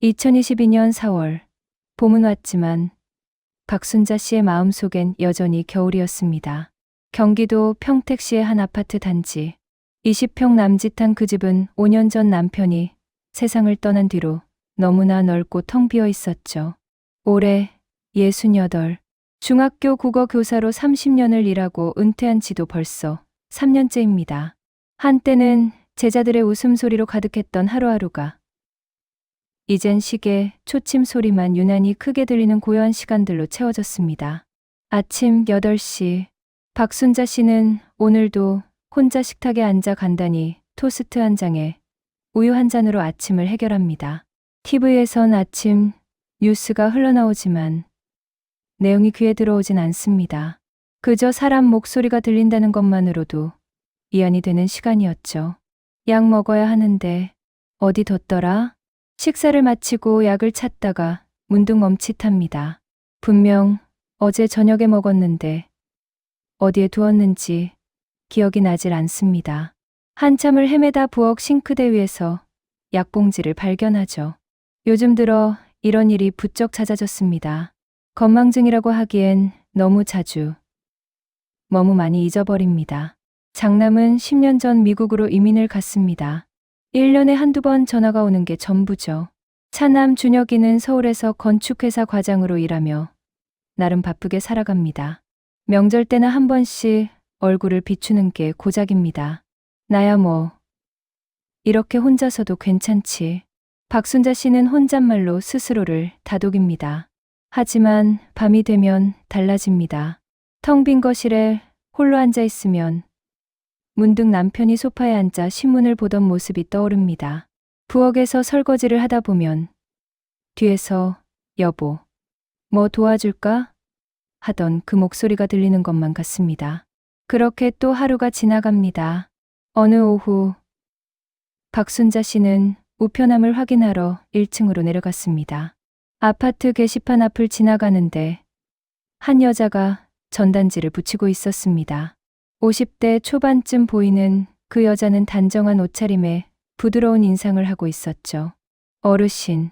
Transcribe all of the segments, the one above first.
2022년 4월, 봄은 왔지만 박순자 씨의 마음속엔 여전히 겨울이었습니다. 경기도 평택시의 한 아파트 단지. 20평 남짓한 그 집은 5년 전 남편이 세상을 떠난 뒤로 너무나 넓고 텅 비어 있었죠. 올해 68, 중학교 국어 교사로 30년을 일하고 은퇴한 지도 벌써 3년째입니다. 한때는 제자들의 웃음소리로 가득했던 하루하루가 이젠 시계, 초침 소리만 유난히 크게 들리는 고요한 시간들로 채워졌습니다. 아침 8시, 박순자 씨는 오늘도 혼자 식탁에 앉아 간단히 토스트 한 장에 우유 한 잔으로 아침을 해결합니다. TV에선 아침 뉴스가 흘러나오지만 내용이 귀에 들어오진 않습니다. 그저 사람 목소리가 들린다는 것만으로도 이안이 되는 시간이었죠. 약 먹어야 하는데 어디 뒀더라? 식사를 마치고 약을 찾다가 문득 멈칫합니다. 분명 어제 저녁에 먹었는데 어디에 두었는지 기억이 나질 않습니다. 한참을 헤매다 부엌 싱크대 위에서 약봉지를 발견하죠. 요즘 들어 이런 일이 부쩍 잦아졌습니다. 건망증이라고 하기엔 너무 자주, 너무 많이 잊어버립니다. 장남은 10년 전 미국으로 이민을 갔습니다. 1년에 한두 번 전화가 오는 게 전부죠. 차남 준혁이는 서울에서 건축회사 과장으로 일하며 나름 바쁘게 살아갑니다. 명절 때나 한 번씩 얼굴을 비추는 게 고작입니다. 나야 뭐 이렇게 혼자서도 괜찮지. 박순자 씨는 혼잣말로 스스로를 다독입니다. 하지만 밤이 되면 달라집니다. 텅 빈 거실에 홀로 앉아 있으면 문득 남편이 소파에 앉아 신문을 보던 모습이 떠오릅니다. 부엌에서 설거지를 하다 보면 뒤에서 여보, 뭐 도와줄까? 하던 그 목소리가 들리는 것만 같습니다. 그렇게 또 하루가 지나갑니다. 어느 오후, 박순자 씨는 우편함을 확인하러 1층으로 내려갔습니다. 아파트 게시판 앞을 지나가는데 한 여자가 전단지를 붙이고 있었습니다. 50대 초반쯤 보이는 그 여자는 단정한 옷차림에 부드러운 인상을 하고 있었죠. 어르신,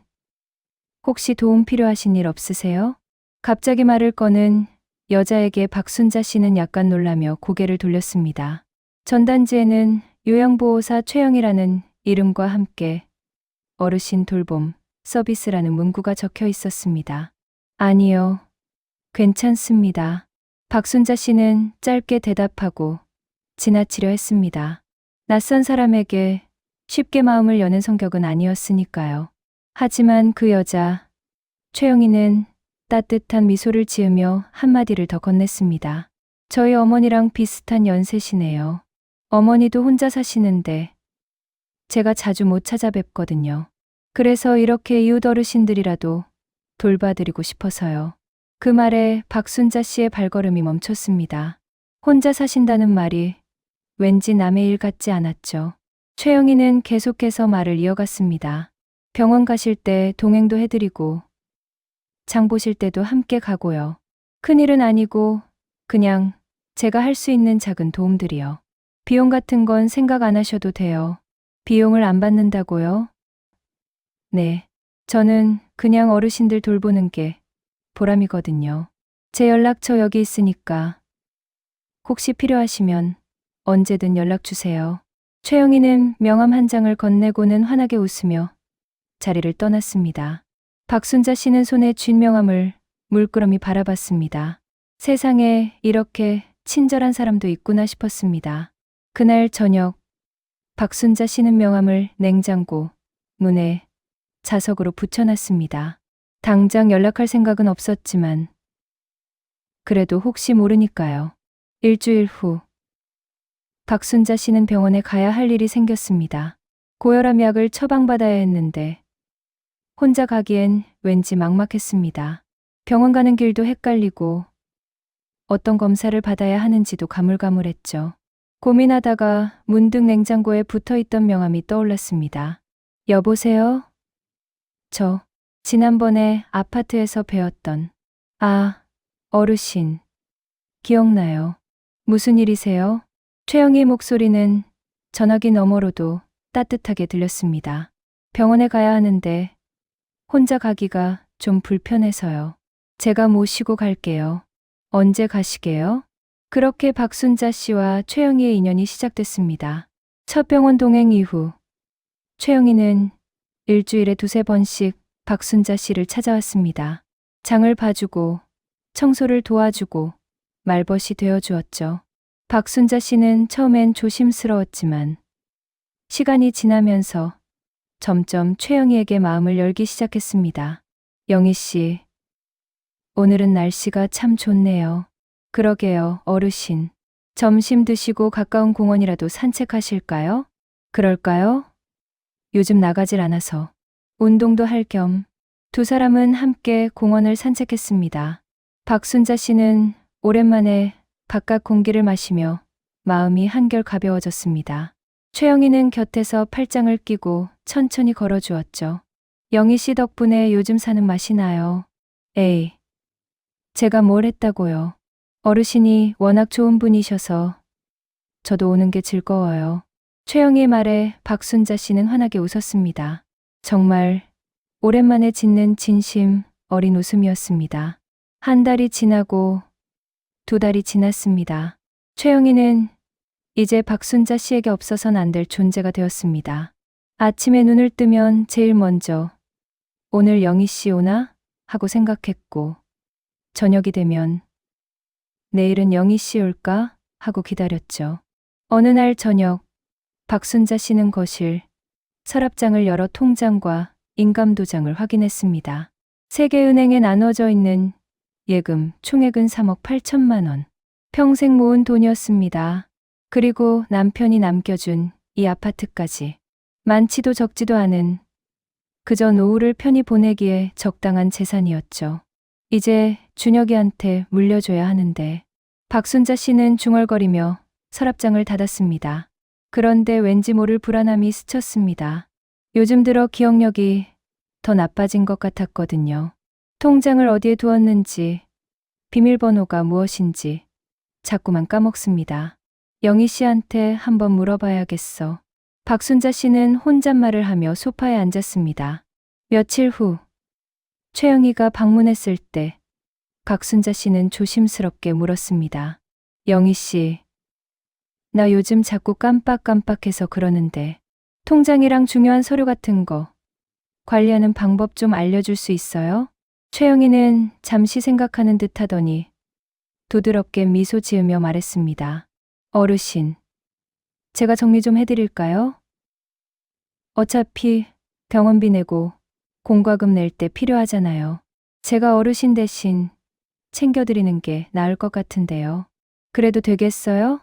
혹시 도움 필요하신 일 없으세요? 갑자기 말을 거는 여자에게 박순자 씨는 약간 놀라며 고개를 돌렸습니다. 전단지에는 요양보호사 최영이라는 이름과 함께 어르신 돌봄 서비스라는 문구가 적혀 있었습니다. 아니요, 괜찮습니다. 박순자 씨는 짧게 대답하고 지나치려 했습니다. 낯선 사람에게 쉽게 마음을 여는 성격은 아니었으니까요. 하지만 그 여자, 최영이는 따뜻한 미소를 지으며 한마디를 더 건넸습니다. 저희 어머니랑 비슷한 연세시네요. 어머니도 혼자 사시는데 제가 자주 못 찾아뵙거든요. 그래서 이렇게 이웃 어르신들이라도 돌봐드리고 싶어서요. 그 말에 박순자 씨의 발걸음이 멈췄습니다. 혼자 사신다는 말이 왠지 남의 일 같지 않았죠. 최영이는 계속해서 말을 이어갔습니다. 병원 가실 때 동행도 해드리고 장 보실 때도 함께 가고요. 큰일은 아니고 그냥 제가 할 수 있는 작은 도움들이요. 비용 같은 건 생각 안 하셔도 돼요. 비용을 안 받는다고요? 네. 저는 그냥 어르신들 돌보는 게 보람이거든요. 제 연락처 여기 있으니까 혹시 필요하시면 언제든 연락 주세요. 최영이는 명함 한 장을 건네고는 환하게 웃으며 자리를 떠났습니다. 박순자 씨는 손에 쥔 명함을 물끄러미 바라봤습니다. 세상에 이렇게 친절한 사람도 있구나 싶었습니다. 그날 저녁, 박순자 씨는 명함을 냉장고 문에 자석으로 붙여놨습니다. 당장 연락할 생각은 없었지만 그래도 혹시 모르니까요. 일주일 후, 박순자 씨는 병원에 가야 할 일이 생겼습니다. 고혈압 약을 처방받아야 했는데 혼자 가기엔 왠지 막막했습니다. 병원 가는 길도 헷갈리고 어떤 검사를 받아야 하는지도 가물가물했죠. 고민하다가 문득 냉장고에 붙어있던 명함이 떠올랐습니다. 여보세요? 저 지난번에 아파트에서 배웠던 어르신 기억나요? 무슨 일이세요? 최영희의 목소리는 전화기 너머로도 따뜻하게 들렸습니다. 병원에 가야 하는데 혼자 가기가 좀 불편해서요. 제가 모시고 갈게요. 언제 가시게요? 그렇게 박순자 씨와 최영희의 인연이 시작됐습니다. 첫 병원 동행 이후 최영희는 일주일에 두세 번씩 박순자 씨를 찾아왔습니다. 장을 봐주고 청소를 도와주고 말벗이 되어주었죠. 박순자 씨는 처음엔 조심스러웠지만 시간이 지나면서 점점 최영희에게 마음을 열기 시작했습니다. 영희 씨, 오늘은 날씨가 참 좋네요. 그러게요, 어르신. 점심 드시고 가까운 공원이라도 산책하실까요? 그럴까요? 요즘 나가질 않아서. 운동도 할 겸 두 사람은 함께 공원을 산책했습니다. 박순자 씨는 오랜만에 바깥 공기를 마시며 마음이 한결 가벼워졌습니다. 최영희는 곁에서 팔짱을 끼고 천천히 걸어주었죠. 영희 씨 덕분에 요즘 사는 맛이 나요. 에이, 제가 뭘 했다고요. 어르신이 워낙 좋은 분이셔서 저도 오는 게 즐거워요. 최영희의 말에 박순자 씨는 환하게 웃었습니다. 정말 오랜만에 짓는 진심 어린 웃음이었습니다. 한 달이 지나고 두 달이 지났습니다. 최영희는 이제 박순자 씨에게 없어선 안 될 존재가 되었습니다. 아침에 눈을 뜨면 제일 먼저 오늘 영희 씨 오나? 하고 생각했고 저녁이 되면 내일은 영희 씨 올까? 하고 기다렸죠. 어느 날 저녁 박순자 씨는 거실 서랍장을 열어 통장과 인감도장을 확인했습니다. 세계은행에 나눠져 있는 예금 총액은 3억 8천만 원. 평생 모은 돈이었습니다. 그리고 남편이 남겨준 이 아파트까지. 많지도 적지도 않은 그저 노후를 편히 보내기에 적당한 재산이었죠. 이제 준혁이한테 물려줘야 하는데 박순자 씨는 중얼거리며 서랍장을 닫았습니다. 그런데 왠지 모를 불안함이 스쳤습니다. 요즘 들어 기억력이 더 나빠진 것 같았거든요. 통장을 어디에 두었는지, 비밀번호가 무엇인지 자꾸만 까먹습니다. 영희 씨한테 한번 물어봐야겠어. 박순자 씨는 혼잣말을 하며 소파에 앉았습니다. 며칠 후, 최영희가 방문했을 때 박순자 씨는 조심스럽게 물었습니다. 영희 씨, 나 요즘 자꾸 깜빡깜빡해서 그러는데 통장이랑 중요한 서류 같은 거 관리하는 방법 좀 알려줄 수 있어요? 최영희는 잠시 생각하는 듯 하더니 도드럽게 미소 지으며 말했습니다. 어르신, 제가 정리 좀 해드릴까요? 어차피 병원비 내고 공과금 낼 때 필요하잖아요. 제가 어르신 대신 챙겨드리는 게 나을 것 같은데요. 그래도 되겠어요?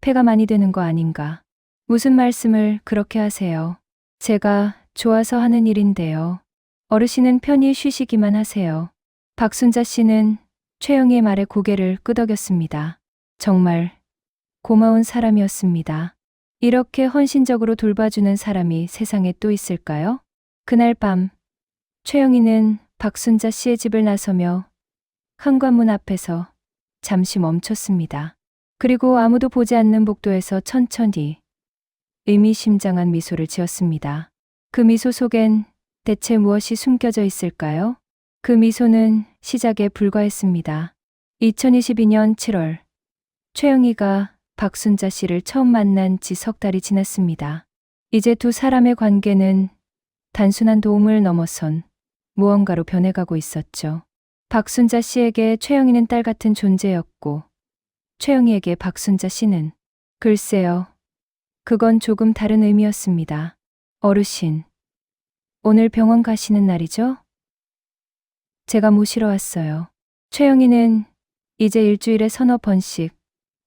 폐가 많이 되는 거 아닌가. 무슨 말씀을 그렇게 하세요. 제가 좋아서 하는 일인데요. 어르신은 편히 쉬시기만 하세요. 박순자 씨는 최영희의 말에 고개를 끄덕였습니다. 정말 고마운 사람이었습니다. 이렇게 헌신적으로 돌봐주는 사람이 세상에 또 있을까요? 그날 밤 최영희는 박순자 씨의 집을 나서며 현관문 앞에서 잠시 멈췄습니다. 그리고 아무도 보지 않는 복도에서 천천히 의미심장한 미소를 지었습니다. 그 미소 속엔 대체 무엇이 숨겨져 있을까요? 그 미소는 시작에 불과했습니다. 2022년 7월 최영희가 박순자 씨를 처음 만난 지 석 달이 지났습니다. 이제 두 사람의 관계는 단순한 도움을 넘어선 무언가로 변해가고 있었죠. 박순자 씨에게 최영희는 딸 같은 존재였고 최영희에게 박순자 씨는 글쎄요. 그건 조금 다른 의미였습니다. 어르신, 오늘 병원 가시는 날이죠? 제가 모시러 왔어요. 최영희는 이제 일주일에 서너 번씩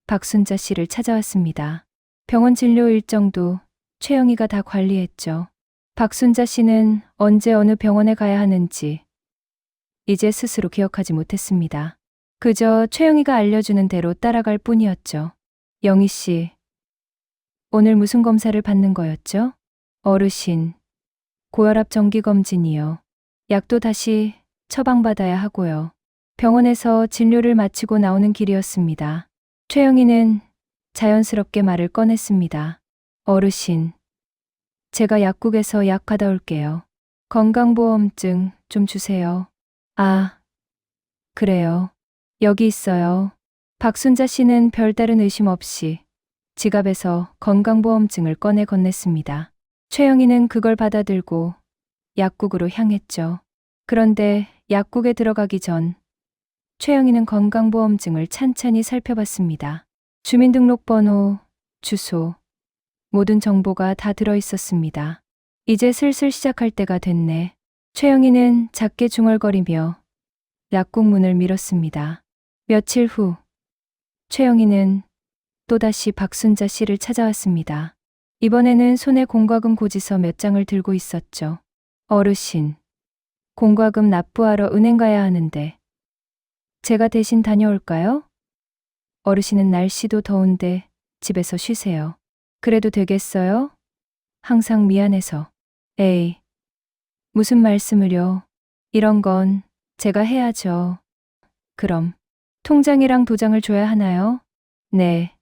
박순자 씨를 찾아왔습니다. 병원 진료 일정도 최영희가 다 관리했죠. 박순자 씨는 언제 어느 병원에 가야 하는지 이제 스스로 기억하지 못했습니다. 그저 최영희가 알려주는 대로 따라갈 뿐이었죠. 영희 씨, 오늘 무슨 검사를 받는 거였죠? 어르신, 고혈압 정기검진이요. 약도 다시 처방받아야 하고요. 병원에서 진료를 마치고 나오는 길이었습니다. 최영희는 자연스럽게 말을 꺼냈습니다. 어르신, 제가 약국에서 약 받아 올게요. 건강보험증 좀 주세요. 아, 그래요. 여기 있어요. 박순자 씨는 별다른 의심 없이 지갑에서 건강보험증을 꺼내 건넸습니다. 최영희는 그걸 받아들고 약국으로 향했죠. 그런데 약국에 들어가기 전 최영희는 건강보험증을 찬찬히 살펴봤습니다. 주민등록번호, 주소, 모든 정보가 다 들어 있었습니다. 이제 슬슬 시작할 때가 됐네. 최영희는 작게 중얼거리며 약국 문을 밀었습니다. 며칠 후, 최영희는 또다시 박순자 씨를 찾아왔습니다. 이번에는 손에 공과금 고지서 몇 장을 들고 있었죠. 어르신, 공과금 납부하러 은행 가야 하는데 제가 대신 다녀올까요? 어르신은 날씨도 더운데 집에서 쉬세요. 그래도 되겠어요? 항상 미안해서. 에이, 무슨 말씀을요. 이런 건 제가 해야죠. 그럼 통장이랑 도장을 줘야 하나요? 네.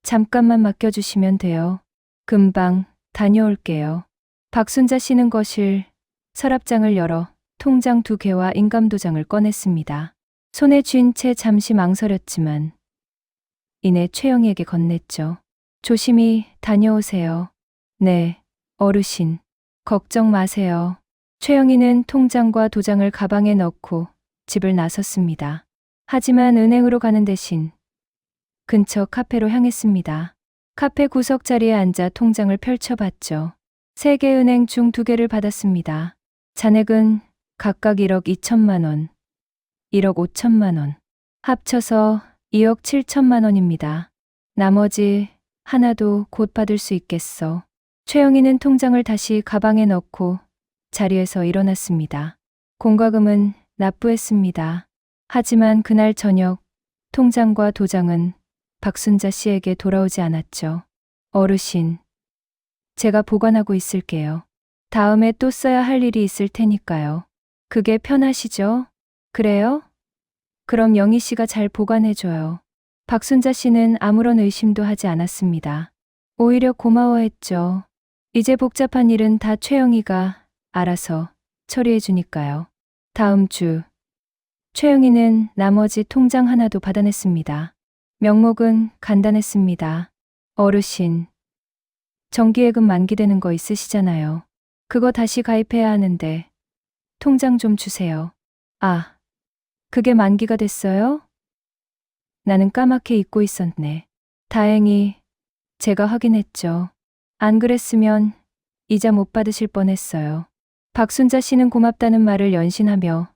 잠깐만 맡겨주시면 돼요. 금방 다녀올게요. 박순자 씨는 거실 서랍장을 열어 통장 2개와 인감도장을 꺼냈습니다. 손에 쥔 채 잠시 망설였지만 이내 최영희에게 건넸죠. 조심히 다녀오세요. 네, 어르신. 걱정 마세요. 최영희는 통장과 도장을 가방에 넣고 집을 나섰습니다. 하지만 은행으로 가는 대신 근처 카페로 향했습니다. 카페 구석 자리에 앉아 통장을 펼쳐봤죠. 3개 은행 중 2개를 받았습니다. 잔액은 각각 1억 2천만 원, 1억 5천만 원, 합쳐서 2억 7천만 원입니다. 나머지 하나도 곧 받을 수 있겠어. 최영희는 통장을 다시 가방에 넣고 자리에서 일어났습니다. 공과금은 납부했습니다. 하지만 그날 저녁 통장과 도장은 박순자 씨에게 돌아오지 않았죠. 어르신, 제가 보관하고 있을게요. 다음에 또 써야 할 일이 있을 테니까요. 그게 편하시죠? 그래요? 그럼 영희 씨가 잘 보관해줘요. 박순자 씨는 아무런 의심도 하지 않았습니다. 오히려 고마워했죠. 이제 복잡한 일은 다 최영희가 알아서 처리해 주니까요. 다음 주 최영희는 나머지 통장 하나도 받아냈습니다. 명목은 간단했습니다. 어르신, 정기예금 만기되는 거 있으시잖아요. 그거 다시 가입해야 하는데 통장 좀 주세요. 아, 그게 만기가 됐어요? 나는 까맣게 잊고 있었네. 다행히 제가 확인했죠. 안 그랬으면 이자 못 받으실 뻔했어요. 박순자 씨는 고맙다는 말을 연신하며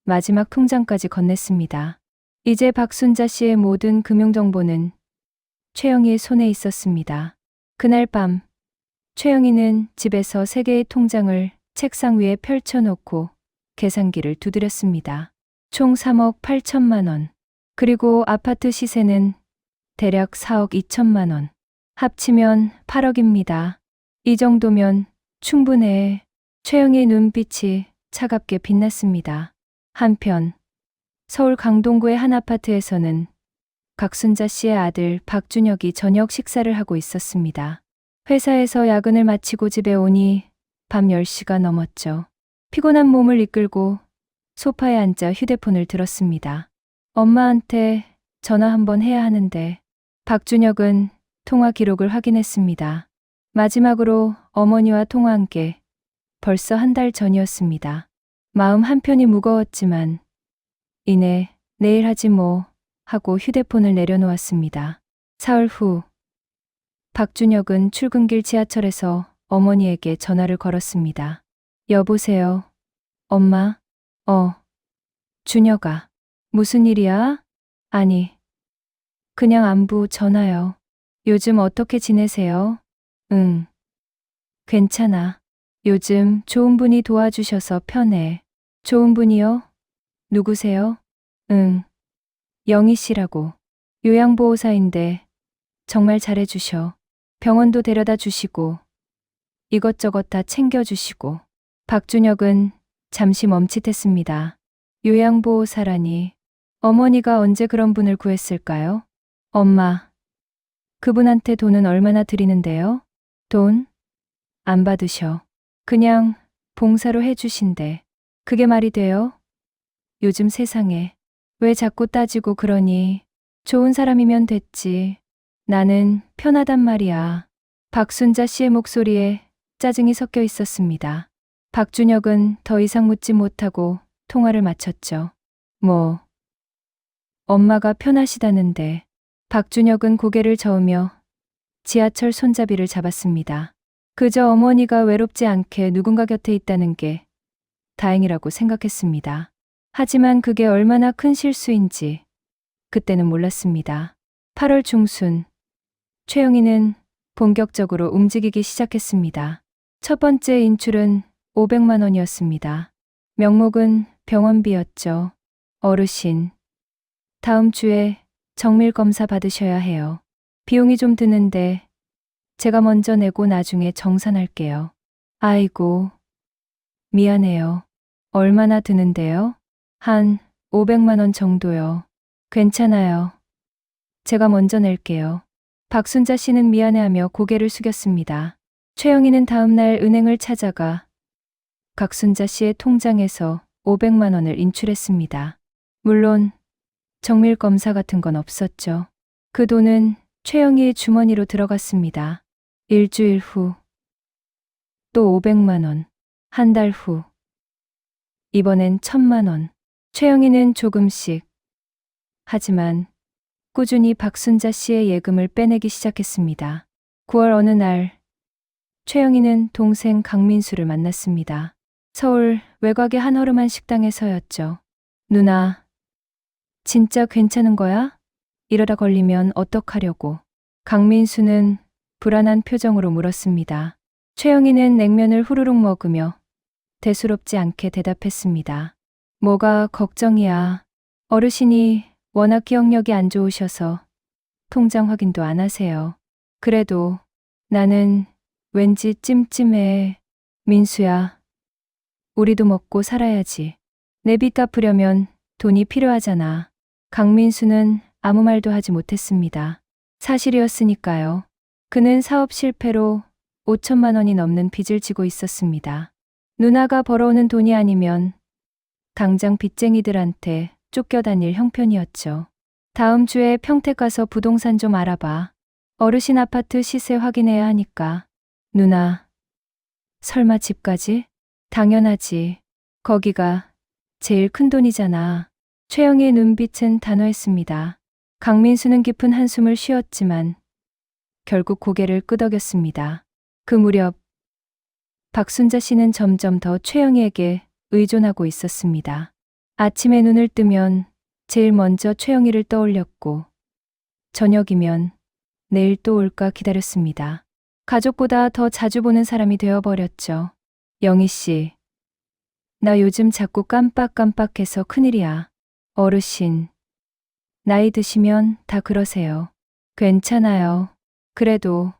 마지막 통장까지 건넸습니다. 이제 박순자 씨의 모든 금융정보는 최영희의 손에 있었습니다. 그날 밤 최영희는 집에서 3개의 통장을 책상 위에 펼쳐놓고 계산기를 두드렸습니다. 총 3억 8천만 원. 그리고 아파트 시세는 대략 4억 2천만 원. 합치면 8억입니다. 이 정도면 충분해. 최영희의 눈빛이 차갑게 빛났습니다. 한편 서울 강동구의 한 아파트에서는 박순자 씨의 아들 박준혁이 저녁 식사를 하고 있었습니다. 회사에서 야근을 마치고 집에 오니 밤 10시가 넘었죠. 피곤한 몸을 이끌고 소파에 앉아 휴대폰을 들었습니다. 엄마한테 전화 한번 해야 하는데. 박준혁은 통화 기록을 확인했습니다. 마지막으로 어머니와 통화한 게 벌써 1달 전이었습니다. 마음 한편이 무거웠지만 이내 내일 하지 뭐 하고 휴대폰을 내려놓았습니다. 사흘 후 박준혁은 출근길 지하철에서 어머니에게 전화를 걸었습니다. 여보세요. 엄마? 준혁아. 무슨 일이야? 아니, 그냥 안부 전화요. 요즘 어떻게 지내세요? 응. 괜찮아. 요즘 좋은 분이 도와주셔서 편해. 좋은 분이요? 누구세요? 응. 영희 씨라고. 요양보호사인데 정말 잘해주셔. 병원도 데려다 주시고 이것저것 다 챙겨주시고. 박준혁은 잠시 멈칫했습니다. 요양보호사라니. 어머니가 언제 그런 분을 구했을까요? 엄마, 그분한테 돈은 얼마나 드리는데요? 돈? 안 받으셔. 그냥 봉사로 해주신대. 그게 말이 돼요? 요즘 세상에 왜 자꾸 따지고 그러니? 좋은 사람이면 됐지. 나는 편하단 말이야. 박순자 씨의 목소리에 짜증이 섞여 있었습니다. 박준혁은 더 이상 묻지 못하고 통화를 마쳤죠. 뭐, 엄마가 편하시다는데. 박준혁은 고개를 저으며 지하철 손잡이를 잡았습니다. 그저 어머니가 외롭지 않게 누군가 곁에 있다는 게 다행이라고 생각했습니다. 하지만 그게 얼마나 큰 실수인지 그때는 몰랐습니다. 8월 중순, 최영희는 본격적으로 움직이기 시작했습니다. 첫 번째 인출은 500만 원이었습니다. 명목은 병원비였죠. 어르신, 다음 주에 정밀 검사 받으셔야 해요. 비용이 좀 드는데 제가 먼저 내고 나중에 정산할게요. 아이고, 미안해요. 얼마나 드는데요? 한 500만 원 정도요. 괜찮아요. 제가 먼저 낼게요. 박순자 씨는 미안해하며 고개를 숙였습니다. 최영희는 다음날 은행을 찾아가 박순자 씨의 통장에서 500만 원을 인출했습니다. 물론 정밀 검사 같은 건 없었죠. 그 돈은 최영희의 주머니로 들어갔습니다. 일주일 후, 또 500만 원. 한 달 후, 이번엔 1000만 원. 최영희는 조금씩, 하지만 꾸준히 박순자 씨의 예금을 빼내기 시작했습니다. 9월 어느 날, 최영희는 동생 강민수를 만났습니다. 서울 외곽의 한 허름한 식당에서였죠. 누나, 진짜 괜찮은 거야? 이러다 걸리면 어떡하려고. 강민수는 불안한 표정으로 물었습니다. 최영희는 냉면을 후루룩 먹으며 대수롭지 않게 대답했습니다. 뭐가 걱정이야. 어르신이 워낙 기억력이 안 좋으셔서 통장 확인도 안 하세요. 그래도 나는 왠지 찜찜해. 민수야, 우리도 먹고 살아야지. 내 빚 갚으려면 돈이 필요하잖아. 강민수는 아무 말도 하지 못했습니다. 사실이었으니까요. 그는 사업 실패로 5천만 원이 넘는 빚을 지고 있었습니다. 누나가 벌어오는 돈이 아니면 당장 빚쟁이들한테 쫓겨다닐 형편이었죠. 다음 주에 평택 가서 부동산 좀 알아봐. 어르신 아파트 시세 확인해야 하니까. 누나, 설마 집까지? 당연하지. 거기가 제일 큰 돈이잖아. 최영희의 눈빛은 단호했습니다. 강민수는 깊은 한숨을 쉬었지만 결국 고개를 끄덕였습니다. 그 무렵 박순자 씨는 점점 더 최영희에게 의존하고 있었습니다. 아침에 눈을 뜨면 제일 먼저 최영희를 떠올렸고 저녁이면 내일 또 올까 기다렸습니다. 가족보다 더 자주 보는 사람이 되어버렸죠. 영희 씨, 나 요즘 자꾸 깜빡깜빡해서 큰일이야. 어르신, 나이 드시면 다 그러세요. 괜찮아요. 그래도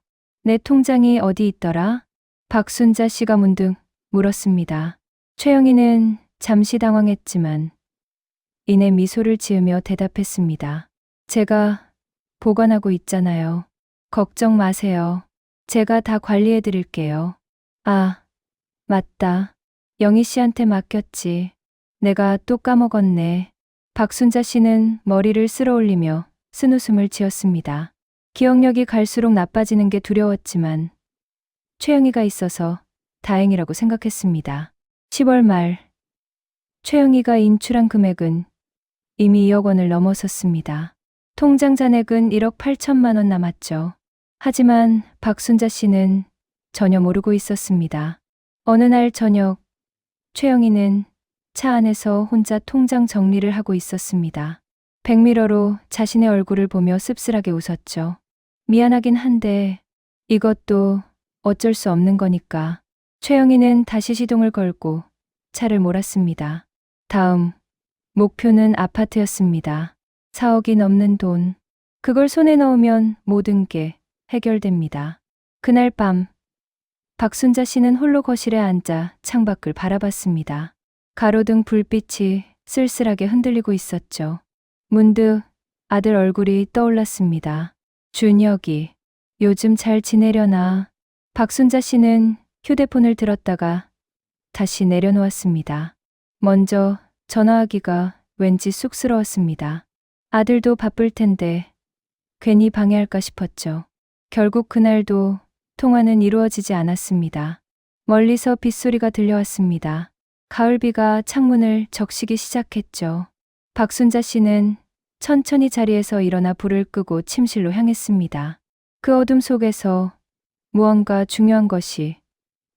내 통장이 어디 있더라? 박순자 씨가 문득 물었습니다. 최영희는 잠시 당황했지만 이내 미소를 지으며 대답했습니다. 제가 보관하고 있잖아요. 걱정 마세요. 제가 다 관리해 드릴게요. 아, 맞다. 영희 씨한테 맡겼지. 내가 또 까먹었네. 박순자 씨는 머리를 쓸어올리며 쓴웃음을 지었습니다. 기억력이 갈수록 나빠지는 게 두려웠지만 최영희가 있어서 다행이라고 생각했습니다. 10월 말, 최영희가 인출한 금액은 이미 2억 원을 넘어섰습니다. 통장 잔액은 1억 8천만 원 남았죠. 하지만 박순자 씨는 전혀 모르고 있었습니다. 어느 날 저녁, 최영희는 차 안에서 혼자 통장 정리를 하고 있었습니다. 백미러로 자신의 얼굴을 보며 씁쓸하게 웃었죠. 미안하긴 한데 이것도 어쩔 수 없는 거니까. 최영희는 다시 시동을 걸고 차를 몰았습니다. 다음 목표는 아파트였습니다. 4억이 넘는 돈. 그걸 손에 넣으면 모든 게 해결됩니다. 그날 밤 박순자 씨는 홀로 거실에 앉아 창밖을 바라봤습니다. 가로등 불빛이 쓸쓸하게 흔들리고 있었죠. 문득 아들 얼굴이 떠올랐습니다. 준혁이 요즘 잘 지내려나? 박순자 씨는 휴대폰을 들었다가 다시 내려놓았습니다. 먼저 전화하기가 왠지 쑥스러웠습니다. 아들도 바쁠 텐데 괜히 방해할까 싶었죠. 결국 그날도 통화는 이루어지지 않았습니다. 멀리서 빗소리가 들려왔습니다. 가을비가 창문을 적시기 시작했죠. 박순자 씨는 천천히 자리에서 일어나 불을 끄고 침실로 향했습니다. 그 어둠 속에서 무언가 중요한 것이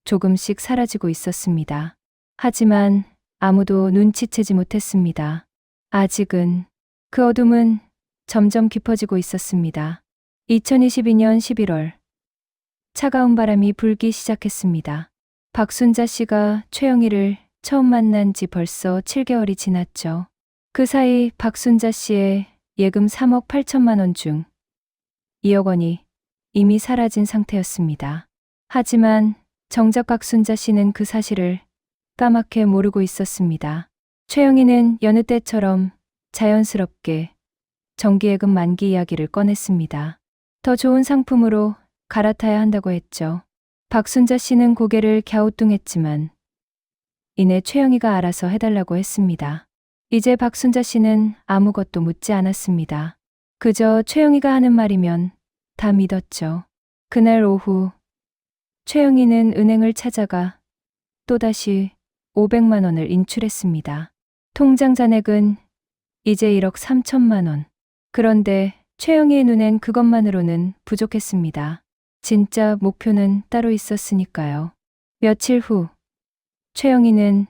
조금씩 사라지고 있었습니다. 하지만 아무도 눈치채지 못했습니다. 아직은 그 어둠은 점점 깊어지고 있었습니다. 2022년 11월 차가운 바람이 불기 시작했습니다. 박순자 씨가 최영희를 처음 만난 지 벌써 7개월이 지났죠. 그 사이 박순자 씨의 예금 3억 8천만 원 중 2억 원이 이미 사라진 상태였습니다. 하지만 정작 박순자 씨는 그 사실을 까맣게 모르고 있었습니다. 최영희는 여느 때처럼 자연스럽게 정기예금 만기 이야기를 꺼냈습니다. 더 좋은 상품으로 갈아타야 한다고 했죠. 박순자 씨는 고개를 갸우뚱했지만 이내 최영희가 알아서 해달라고 했습니다. 이제 박순자 씨는 아무것도 묻지 않았습니다. 그저 최영희가 하는 말이면 다 믿었죠. 그날 오후 최영희는 은행을 찾아가 또다시 500만 원을 인출했습니다. 통장 잔액은 이제 1억 3천만 원. 그런데 최영희의 눈엔 그것만으로는 부족했습니다. 진짜 목표는 따로 있었으니까요. 며칠 후 최영희는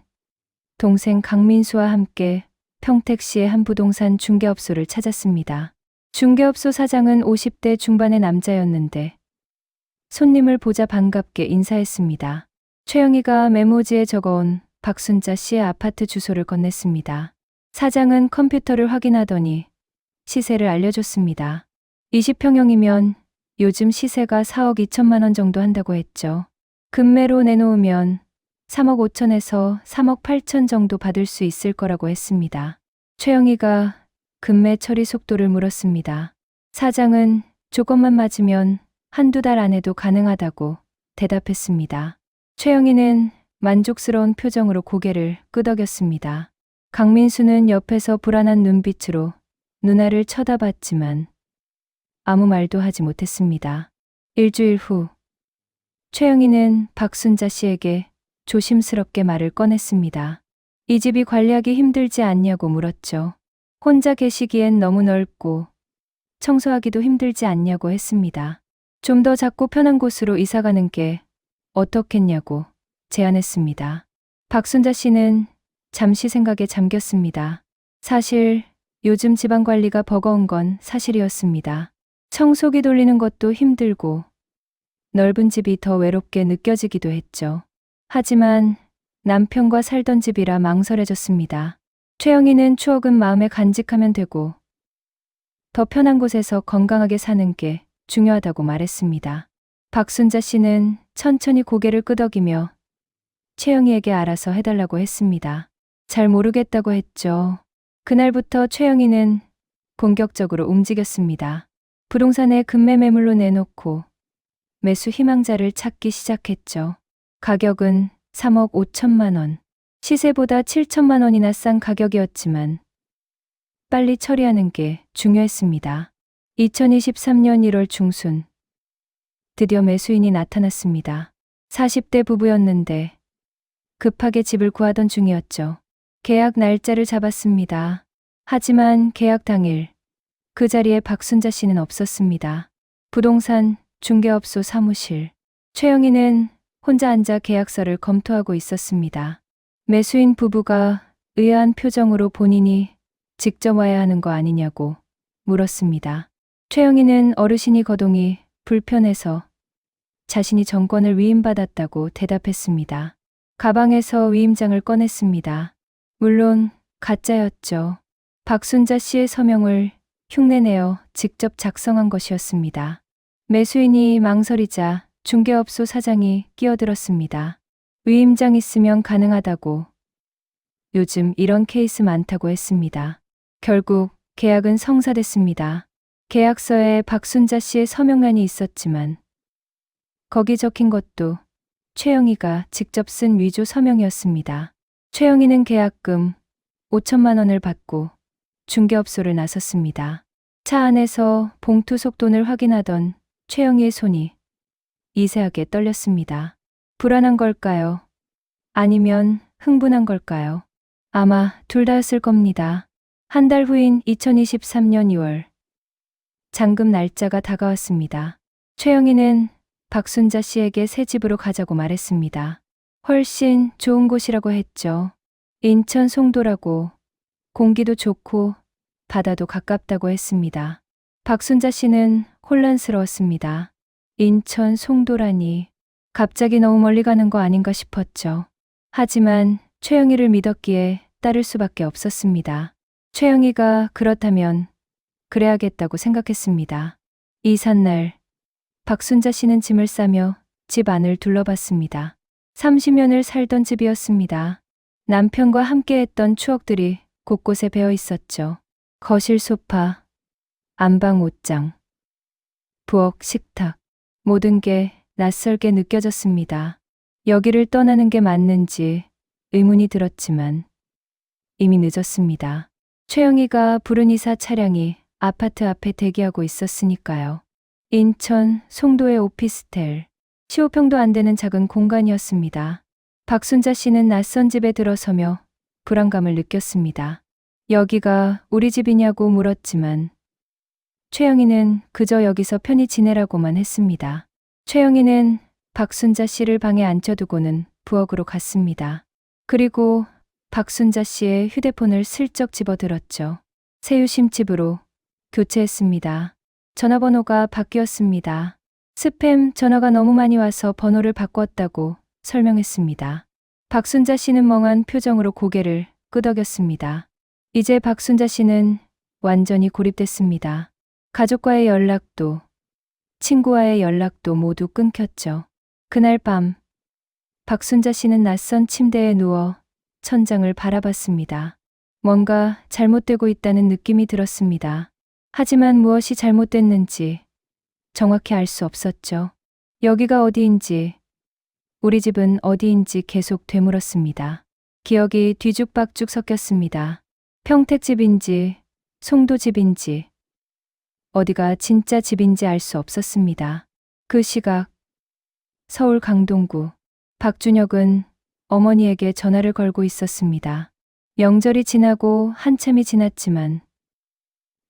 동생 강민수와 함께 평택시의 한 부동산 중개업소를 찾았습니다. 중개업소 사장은 50대 중반의 남자였는데 손님을 보자 반갑게 인사했습니다. 최영희가 메모지에 적어온 박순자 씨의 아파트 주소를 건넸습니다. 사장은 컴퓨터를 확인하더니 시세를 알려줬습니다. 20평형이면 요즘 시세가 4억 2천만 원 정도 한다고 했죠. 금매로 내놓으면 3억 5천에서 3억 8천 정도 받을 수 있을 거라고 했습니다. 최영희가 금매 처리 속도를 물었습니다. 사장은 조건만 맞으면 한두 달 안에도 가능하다고 대답했습니다. 최영희는 만족스러운 표정으로 고개를 끄덕였습니다. 강민수는 옆에서 불안한 눈빛으로 누나를 쳐다봤지만 아무 말도 하지 못했습니다. 일주일 후 최영희는 박순자 씨에게 조심스럽게 말을 꺼냈습니다. 이 집이 관리하기 힘들지 않냐고 물었죠. 혼자 계시기엔 너무 넓고 청소하기도 힘들지 않냐고 했습니다. 좀 더 작고 편한 곳으로 이사가는 게 어떻겠냐고 제안했습니다. 박순자 씨는 잠시 생각에 잠겼습니다. 사실 요즘 집안 관리가 버거운 건 사실이었습니다. 청소기 돌리는 것도 힘들고 넓은 집이 더 외롭게 느껴지기도 했죠. 하지만 남편과 살던 집이라 망설여졌습니다. 최영희는 추억은 마음에 간직하면 되고 더 편한 곳에서 건강하게 사는 게 중요하다고 말했습니다. 박순자 씨는 천천히 고개를 끄덕이며 최영희에게 알아서 해달라고 했습니다. 잘 모르겠다고 했죠. 그날부터 최영희는 본격적으로 움직였습니다. 부동산에 금매 매물로 내놓고 매수 희망자를 찾기 시작했죠. 가격은 3억 5천만 원. 시세보다 7천만 원이나 싼 가격이었지만 빨리 처리하는 게 중요했습니다. 2023년 1월 중순 드디어 매수인이 나타났습니다. 40대 부부였는데 급하게 집을 구하던 중이었죠. 계약 날짜를 잡았습니다. 하지만 계약 당일 그 자리에 박순자 씨는 없었습니다. 부동산 중개업소 사무실. 최영희는 혼자 앉아 계약서를 검토하고 있었습니다. 매수인 부부가 의아한 표정으로 본인이 직접 와야 하는 거 아니냐고 물었습니다. 최영희는 어르신이 거동이 불편해서 자신이 정권을 위임받았다고 대답했습니다. 가방에서 위임장을 꺼냈습니다. 물론 가짜였죠. 박순자 씨의 서명을 흉내내어 직접 작성한 것이었습니다. 매수인이 망설이자 중개업소 사장이 끼어들었습니다. 위임장 있으면 가능하다고. 요즘 이런 케이스 많다고 했습니다. 결국 계약은 성사됐습니다. 계약서에 박순자 씨의 서명란이 있었지만 거기 적힌 것도 최영희가 직접 쓴 위조 서명이었습니다. 최영희는 계약금 5천만 원을 받고 중개업소를 나섰습니다. 차 안에서 봉투 속 돈을 확인하던 최영희의 손이 미세하게 떨렸습니다. 불안한 걸까요? 아니면 흥분한 걸까요? 아마 둘 다였을 겁니다. 한 달 후인 2023년 2월 잔금 날짜가 다가왔습니다. 최영희는 박순자 씨에게 새 집으로 가자고 말했습니다. 훨씬 좋은 곳이라고 했죠. 인천 송도라고 공기도 좋고 바다도 가깝다고 했습니다. 박순자 씨는 혼란스러웠습니다. 인천 송도라니 갑자기 너무 멀리 가는 거 아닌가 싶었죠. 하지만 최영희를 믿었기에 따를 수밖에 없었습니다. 최영희가 그렇다면 그래야겠다고 생각했습니다. 이삿날 박순자 씨는 짐을 싸며 집 안을 둘러봤습니다. 30년을 살던 집이었습니다. 남편과 함께했던 추억들이 곳곳에 배어 있었죠. 거실 소파, 안방 옷장, 부엌 식탁, 모든 게 낯설게 느껴졌습니다. 여기를 떠나는 게 맞는지 의문이 들었지만 이미 늦었습니다. 최영희가 부른 이사 차량이 아파트 앞에 대기하고 있었으니까요. 인천 송도의 오피스텔, 15평도 안 되는 작은 공간이었습니다. 박순자 씨는 낯선 집에 들어서며 불안감을 느꼈습니다. 여기가 우리 집이냐고 물었지만 최영희는 그저 여기서 편히 지내라고만 했습니다. 최영희는 박순자 씨를 방에 앉혀두고는 부엌으로 갔습니다. 그리고 박순자 씨의 휴대폰을 슬쩍 집어들었죠. 새 유심칩으로 교체했습니다. 전화번호가 바뀌었습니다. 스팸 전화가 너무 많이 와서 번호를 바꿨다고 설명했습니다. 박순자 씨는 멍한 표정으로 고개를 끄덕였습니다. 이제 박순자 씨는 완전히 고립됐습니다. 가족과의 연락도, 친구와의 연락도 모두 끊겼죠. 그날 밤, 박순자 씨는 낯선 침대에 누워 천장을 바라봤습니다. 뭔가 잘못되고 있다는 느낌이 들었습니다. 하지만 무엇이 잘못됐는지 정확히 알 수 없었죠. 여기가 어디인지, 우리 집은 어디인지 계속 되물었습니다. 기억이 뒤죽박죽 섞였습니다. 평택집인지, 송도집인지, 어디가 진짜 집인지 알 수 없었습니다. 그 시각, 서울 강동구, 박준혁은 어머니에게 전화를 걸고 있었습니다. 명절이 지나고 한참이 지났지만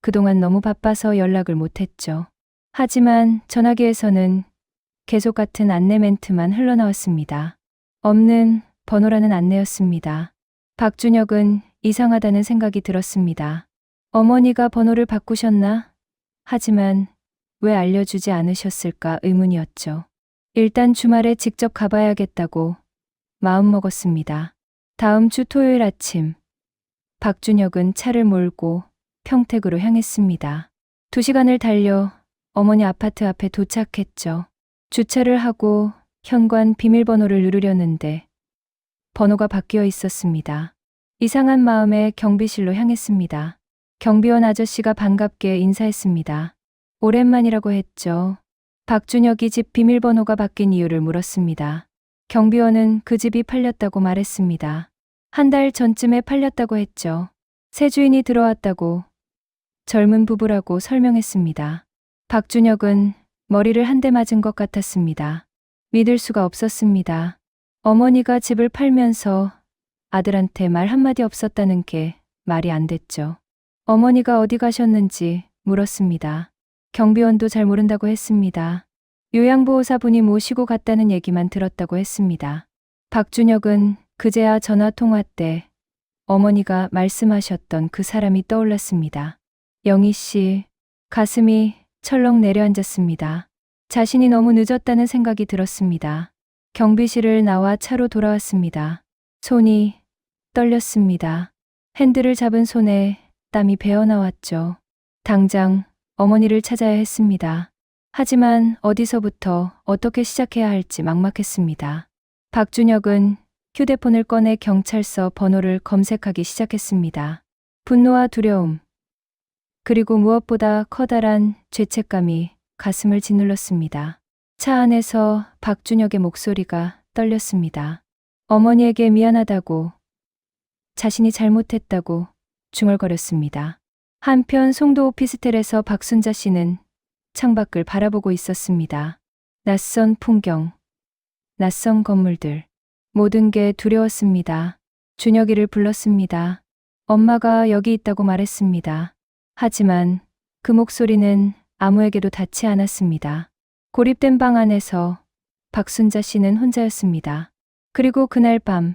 그동안 너무 바빠서 연락을 못했죠. 하지만 전화기에서는 계속 같은 안내 멘트만 흘러나왔습니다. 없는 번호라는 안내였습니다. 박준혁은 이상하다는 생각이 들었습니다. 어머니가 번호를 바꾸셨나? 하지만 왜 알려주지 않으셨을까 의문이었죠. 일단 주말에 직접 가봐야겠다고 마음먹었습니다. 다음 주 토요일 아침, 박준혁은 차를 몰고 평택으로 향했습니다. 2시간을 달려 어머니 아파트 앞에 도착했죠. 주차를 하고 현관 비밀번호를 누르려는데 번호가 바뀌어 있었습니다. 이상한 마음에 경비실로 향했습니다. 경비원 아저씨가 반갑게 인사했습니다. 오랜만이라고 했죠. 박준혁이 집 비밀번호가 바뀐 이유를 물었습니다. 경비원은 그 집이 팔렸다고 말했습니다. 한 달 전쯤에 팔렸다고 했죠. 새 주인이 들어왔다고 젊은 부부라고 설명했습니다. 박준혁은 머리를 한 대 맞은 것 같았습니다. 믿을 수가 없었습니다. 어머니가 집을 팔면서 아들한테 말 한마디 없었다는 게 말이 안 됐죠. 어머니가 어디 가셨는지 물었습니다. 경비원도 잘 모른다고 했습니다. 요양보호사분이 모시고 갔다는 얘기만 들었다고 했습니다. 박준혁은 그제야 전화통화 때 어머니가 말씀하셨던 그 사람이 떠올랐습니다. 영희 씨, 가슴이 철렁 내려앉았습니다. 자신이 너무 늦었다는 생각이 들었습니다. 경비실을 나와 차로 돌아왔습니다. 손이 떨렸습니다. 핸들을 잡은 손에 땀이 배어나왔죠. 당장 어머니를 찾아야 했습니다. 하지만 어디서부터 어떻게 시작해야 할지 막막했습니다. 박준혁은 휴대폰을 꺼내 경찰서 번호를 검색하기 시작했습니다. 분노와 두려움, 그리고 무엇보다 커다란 죄책감이 가슴을 짓눌렀습니다. 차 안에서 박준혁의 목소리가 떨렸습니다. 어머니에게 미안하다고, 자신이 잘못했다고 중얼거렸습니다. 한편 송도 오피스텔에서 박순자 씨는 창밖을 바라보고 있었습니다. 낯선 풍경, 낯선 건물들, 모든 게 두려웠습니다. 준혁이를 불렀습니다. 엄마가 여기 있다고 말했습니다. 하지만 그 목소리는 아무에게도 닿지 않았습니다. 고립된 방 안에서 박순자 씨는 혼자였습니다. 그리고 그날 밤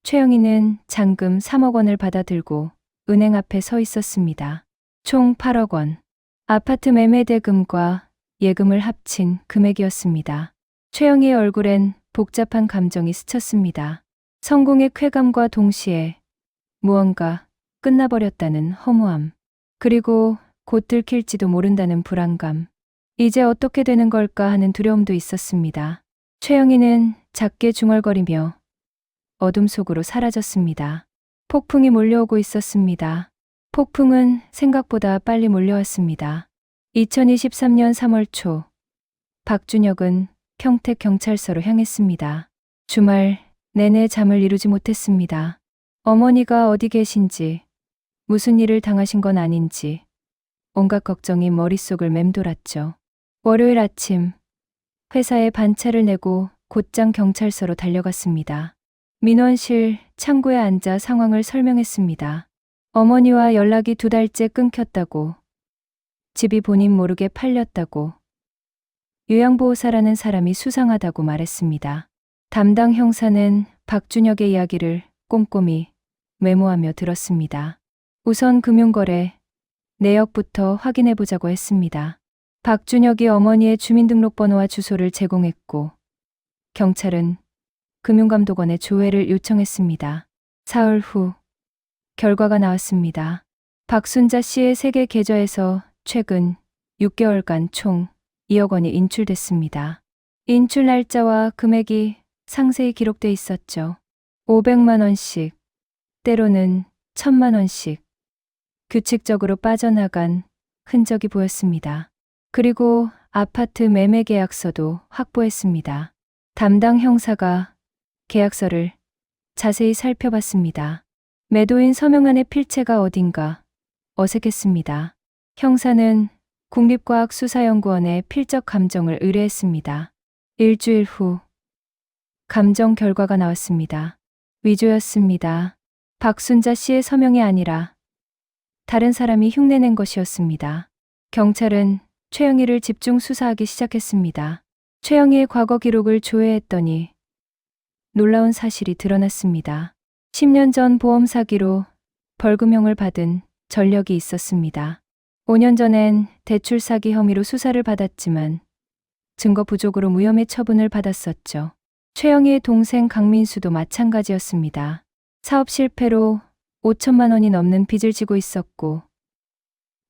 최영희는 잔금 3억 원을 받아들고 은행 앞에 서 있었습니다. 총 8억 원. 아파트 매매 대금과 예금을 합친 금액이었습니다. 최영희의 얼굴엔 복잡한 감정이 스쳤습니다. 성공의 쾌감과 동시에 무언가 끝나버렸다는 허무함, 그리고 곧 들킬지도 모른다는 불안감, 이제 어떻게 되는 걸까 하는 두려움도 있었습니다. 최영희는 작게 중얼거리며 어둠 속으로 사라졌습니다. 폭풍이 몰려오고 있었습니다. 폭풍은 생각보다 빨리 몰려왔습니다. 2023년 3월 초, 박준혁은 평택경찰서로 향했습니다. 주말 내내 잠을 이루지 못했습니다. 어머니가 어디 계신지, 무슨 일을 당하신 건 아닌지, 온갖 걱정이 머릿속을 맴돌았죠. 월요일 아침, 회사에 반차를 내고 곧장 경찰서로 달려갔습니다. 민원실 창구에 앉아 상황을 설명했습니다. 어머니와 연락이 2달째 끊겼다고, 집이 본인 모르게 팔렸다고, 요양보호사라는 사람이 수상하다고 말했습니다. 담당 형사는 박준혁의 이야기를 꼼꼼히 메모하며 들었습니다. 우선 금융거래 내역부터 확인해보자고 했습니다. 박준혁이 어머니의 주민등록번호와 주소를 제공했고, 경찰은 금융감독원에 조회를 요청했습니다. 사흘 후 결과가 나왔습니다. 박순자 씨의 세계 계좌에서 최근 6개월간 총 2억 원이 인출됐습니다. 인출 날짜와 금액이 상세히 기록돼 있었죠. 500만 원씩, 때로는 1000만 원씩 규칙적으로 빠져나간 흔적이 보였습니다. 그리고 아파트 매매 계약서도 확보했습니다. 담당 형사가 계약서를 자세히 살펴봤습니다. 매도인 서명 안의 필체가 어딘가 어색했습니다. 형사는 국립과학수사연구원에 필적 감정을 의뢰했습니다. 일주일 후 감정 결과가 나왔습니다. 위조였습니다. 박순자 씨의 서명이 아니라 다른 사람이 흉내낸 것이었습니다. 경찰은 최영희를 집중 수사하기 시작했습니다. 최영희의 과거 기록을 조회했더니 놀라운 사실이 드러났습니다. 10년 전 보험 사기로 벌금형을 받은 전력이 있었습니다. 5년 전엔 대출 사기 혐의로 수사를 받았지만 증거 부족으로 무혐의 처분을 받았었죠. 최영희의 동생 강민수도 마찬가지였습니다. 사업 실패로 5천만 원이 넘는 빚을 지고 있었고,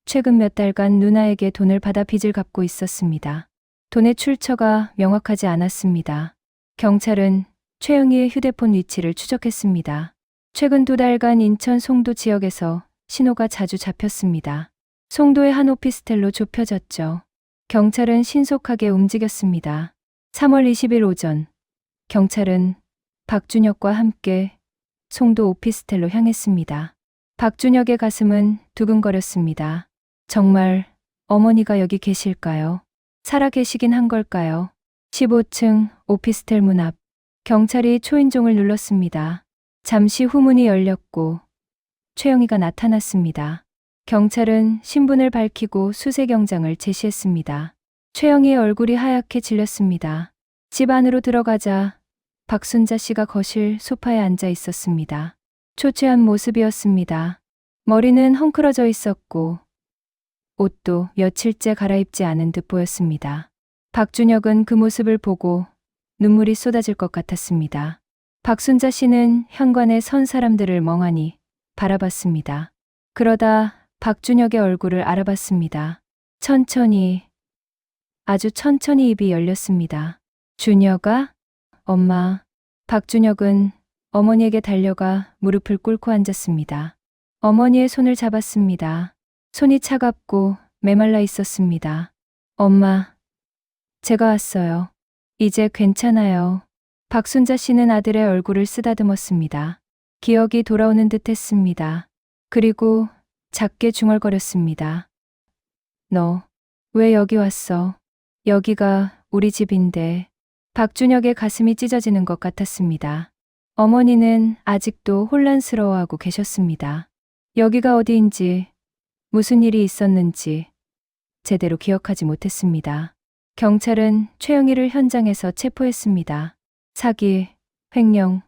최근 몇 달간 누나에게 돈을 받아 빚을 갚고 있었습니다. 돈의 출처가 명확하지 않았습니다. 경찰은 최영희의 휴대폰 위치를 추적했습니다. 최근 2달간 인천 송도 지역에서 신호가 자주 잡혔습니다. 송도의 한 오피스텔로 좁혀졌죠. 경찰은 신속하게 움직였습니다. 3월 20일 오전, 경찰은 박준혁과 함께 송도 오피스텔로 향했습니다. 박준혁의 가슴은 두근거렸습니다. 정말 어머니가 여기 계실까요? 살아 계시긴 한 걸까요? 15층 오피스텔 문 앞, 경찰이 초인종을 눌렀습니다. 잠시 후 문이 열렸고 최영희가 나타났습니다. 경찰은 신분을 밝히고 수색영장을 제시했습니다. 최영희의 얼굴이 하얗게 질렸습니다. 집 안으로 들어가자 박순자 씨가 거실 소파에 앉아 있었습니다. 초췌한 모습이었습니다. 머리는 헝클어져 있었고 옷도 며칠째 갈아입지 않은 듯 보였습니다. 박준혁은 그 모습을 보고 눈물이 쏟아질 것 같았습니다. 박순자 씨는 현관에 선 사람들을 멍하니 바라봤습니다. 그러다 박준혁의 얼굴을 알아봤습니다. 천천히, 아주 천천히 입이 열렸습니다. 준혁아? 엄마. 박준혁은 어머니에게 달려가 무릎을 꿇고 앉았습니다. 어머니의 손을 잡았습니다. 손이 차갑고 메말라 있었습니다. 엄마, 제가 왔어요. 이제 괜찮아요. 박순자 씨는 아들의 얼굴을 쓰다듬었습니다. 기억이 돌아오는 듯 했습니다. 그리고 작게 중얼거렸습니다. 너, 왜 여기 왔어? 여기가 우리 집인데. 박준혁의 가슴이 찢어지는 것 같았습니다. 어머니는 아직도 혼란스러워하고 계셨습니다. 여기가 어디인지, 무슨 일이 있었는지 제대로 기억하지 못했습니다. 경찰은 최영희를 현장에서 체포했습니다. 사기, 횡령,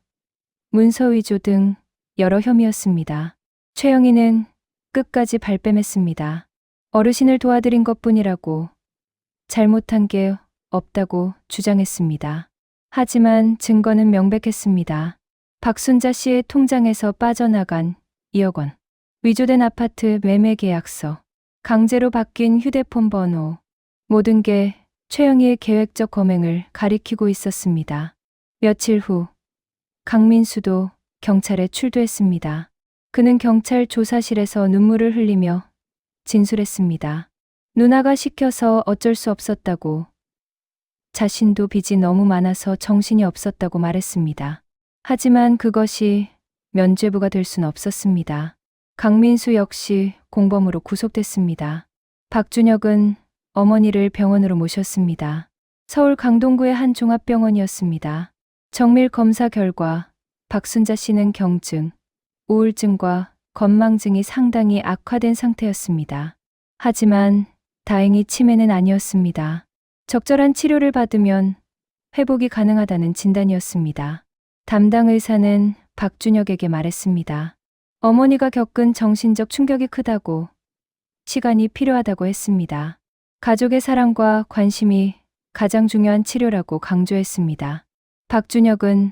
문서 위조 등 여러 혐의였습니다. 최영희는 끝까지 발뺌했습니다. 어르신을 도와드린 것뿐이라고, 잘못한 게 없다고 주장했습니다. 하지만 증거는 명백했습니다. 박순자 씨의 통장에서 빠져나간 2억 원, 위조된 아파트 매매 계약서, 강제로 바뀐 휴대폰 번호, 모든 게 최영희의 계획적 범행을 가리키고 있었습니다. 며칠 후 강민수도 경찰에 출두했습니다. 그는 경찰 조사실에서 눈물을 흘리며 진술했습니다. 누나가 시켜서 어쩔 수 없었다고, 자신도 빚이 너무 많아서 정신이 없었다고 말했습니다. 하지만 그것이 면죄부가 될 수는 없었습니다. 강민수 역시 공범으로 구속됐습니다. 박준혁은 어머니를 병원으로 모셨습니다. 서울 강동구의 한 종합병원이었습니다. 정밀 검사 결과 박순자 씨는 경증, 우울증과 건망증이 상당히 악화된 상태였습니다. 하지만 다행히 치매는 아니었습니다. 적절한 치료를 받으면 회복이 가능하다는 진단이었습니다. 담당 의사는 박준혁에게 말했습니다. 어머니가 겪은 정신적 충격이 크다고, 시간이 필요하다고 했습니다. 가족의 사랑과 관심이 가장 중요한 치료라고 강조했습니다. 박준혁은